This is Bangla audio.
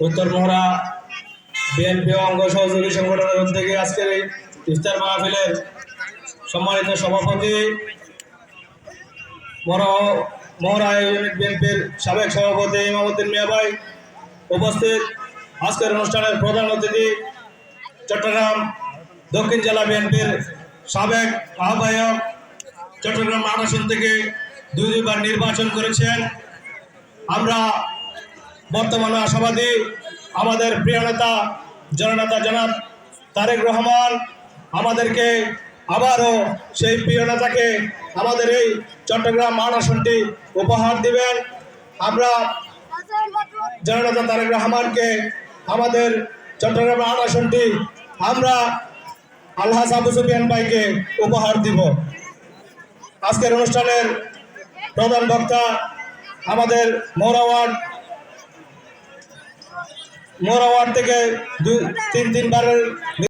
উত্তর মহড়া বিএনপি অঙ্গ সহযোগী সংগঠনের উদ্যোগে আজকের এই ইফতার মাহফিলের সম্মানিত সভাপতি মহড়া ইউনিট বিএনপির সাবেক সভাপতি ইমামউদ্দিন মিয়া ভাই উপস্থিত, আজকের অনুষ্ঠানের প্রধান অতিথি চট্টগ্রাম দক্ষিণ জেলা বিএনপির সাবেক আহ্বায়ক, চট্টগ্রাম আসন থেকে দুইবার নির্বাচন করেছেন। আমরা বর্তমানে আশাবাদী আমাদের প্রিয় নেতা জননেতা জনাব তারেক রহমান আমাদেরকে আবারও সেই প্রিয় নেতাকে আমাদের এই চট্টগ্রাম আসনটি উপহার দিবেন। আমরা জননেতা তারেক রহমানকে আমাদের চট্টগ্রাম আসনটি আমরা আলহাজ আবু সুফিয়ান ভাইকে উপহার দিব। আজকের অনুষ্ঠানের প্রধান বক্তা আমাদের মহড়া ওয়ার্ড থেকে তিনবারের